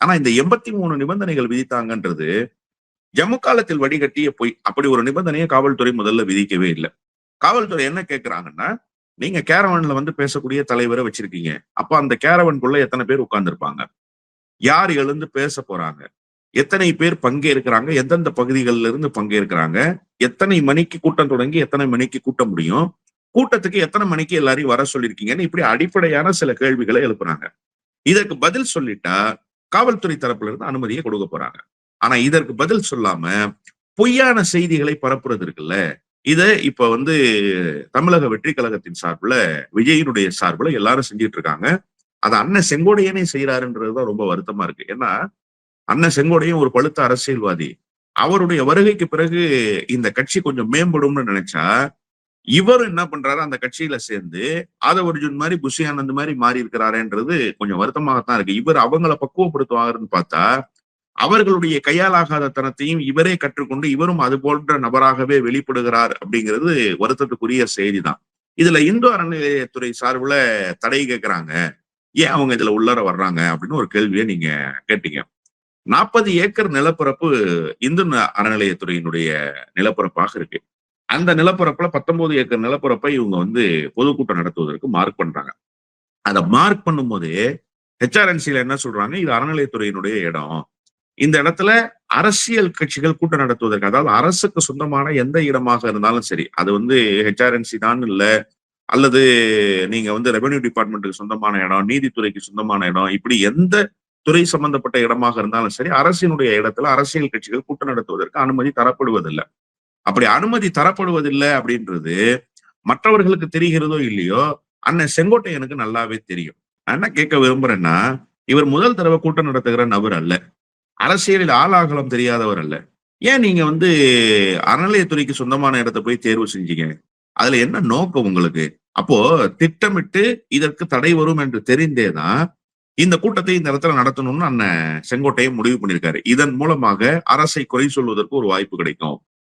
ஆனா இந்த 83 நிபந்தனைகள் விதித்தாங்கன்றது ஜம்மு காலத்தில் வடிகட்டிய பொய். அப்படி ஒரு நிபந்தனையை காவல்துறை முதல்ல விதிக்கவே இல்ல. காவல்துறை என்ன கேட்கிறாங்கன்னா, நீங்க கேரவான்ல வந்து பேசக்கூடிய தலைவரை வச்சிருக்கீங்க. அப்ப அந்த கேரவான்குள்ள எத்தனை பேர் உட்கார்ந்திருப்பாங்க? யார் எழுந்து பேச போறாங்க? எத்தனை பேர் பங்கேற்கிறாங்க? எந்தெந்த பகுதிகள்ல இருந்து பங்கேற்கிறாங்க? எத்தனை மணிக்கு கூட்டம் தொடங்கி எத்தனை மணிக்கு கூட்ட முடியும்? கூட்டத்துக்கு எத்தனை மணிக்கு எல்லாரையும் வர சொல்லியிருக்கீங்கன்னு இப்படி அடிப்படையான சில கேள்விகளை எழுப்புறாங்க. இதற்கு பதில் சொல்லிட்டா காவல்துறை தரப்புல இருந்து அனுமதியை கொடுக்க போறாங்க. ஆனா இதற்கு பதில் சொல்லாம பொய்யான செய்திகளை பரப்புறது இருக்குல்ல, இத இப்ப வந்து தமிழக வெற்றி கழகத்தின் சார்புல, விஜயினுடைய சார்புல எல்லாரும் செஞ்சுட்டு இருக்காங்க. அத அண்ணன் செங்கோடையனே செய்யறாருன்றதுதான் ரொம்ப வருத்தமா இருக்கு. ஏன்னா அண்ணன் செங்கோடையன் ஒரு பழுத்த அரசியல்வாதி. அவருடைய வருகைக்கு பிறகு இந்த கட்சி கொஞ்சம் மேம்படும்னு நினைச்சா, இவரு என்ன பண்றாரு அந்த கட்சியில சேர்ந்து ஆதவ அர்ஜுன் மாதிரி புஷி ஆனந்த் மாதிரி மாறி இருக்கிறாருன்றது கொஞ்சம் வருத்தமாகத்தான் இருக்கு. இவர் அவங்கள பக்குவப்படுத்துவாருன்னு பார்த்தா அவர்களுடைய கையாலாகாத தனத்தையும் இவரே கற்றுக்கொண்டு இவரும் அது போன்ற நபராகவே வெளிப்படுகிறார் அப்படிங்கிறது வருத்தத்துக்குரிய செய்திதான். இதுல இந்து அறநிலையத்துறை சார்புல தடை கேட்கிறாங்க. ஏன் அவங்க இதுல உள்ளார வர்றாங்க அப்படின்னு ஒரு கேள்வியை நீங்க கேட்டீங்க. 40 ஏக்கர் நிலப்பரப்பு இந்து அறநிலையத்துறையினுடைய நிலப்பரப்பாக இருக்கு. அந்த நிலப்பரப்புல 19 ஏக்கர் நிலப்பரப்பை இவங்க வந்து பொதுக்கூட்டம் நடத்துவதற்கு மார்க் பண்றாங்க. அதை மார்க் பண்ணும்போது ஹெச்ஆர்என்சில என்ன சொல்றாங்க, இது அறநிலையத்துறையினுடைய இடம். இந்த இடத்துல அரசியல் கட்சிகள் கூட்டம் நடத்துவதற்கு, அதாவது அரசுக்கு சொந்தமான எந்த இடமாக இருந்தாலும் சரி, அது வந்து ஹெச்ஆர்என்சி தான் இல்ல, அல்லது நீங்க வந்து ரெவென்யூ டிபார்ட்மெண்ட்டுக்கு சொந்தமான இடம், நீதித்துறைக்கு சொந்தமான இடம், இப்படி எந்த துறை சம்பந்தப்பட்ட இடமாக இருந்தாலும் சரி, அரசினுடைய இடத்துல அரசியல் கட்சிகள் கூட்டம் நடத்துவதற்கு அனுமதி தரப்படுவதில்லை. அப்படி அனுமதி தரப்படுவதில்லை அப்படின்றது மற்றவர்களுக்கு தெரிகிறதோ இல்லையோ, அண்ணன் செங்கோட்டையனுக்கு நல்லாவே தெரியும். நான் என்ன கேட்க விரும்புறேன்னா, இவர் முதல் தடவை கூட்டம் நடத்துகிற நபர் அல்ல. அரசியலில் ஆளாகலம் தெரியாதவர் அல்ல. ஏன் நீங்க வந்து அறநிலையத்துறைக்கு சொந்தமான இடத்தை போய் தேர்வு செஞ்சீங்க? அதுல என்ன நோக்கம் உங்களுக்கு? அப்போ திட்டமிட்டு இதற்கு தடை வரும் என்று தெரிந்தேதான் இந்த கூட்டத்தை இந்த இடத்துல நடத்தணும்னு அண்ணன் செங்கோட்டையன் முடிவு பண்ணியிருக்காரு. இதன் மூலமாக அரசை குறை சொல்வதற்கு ஒரு வாய்ப்பு கிடைக்கும்.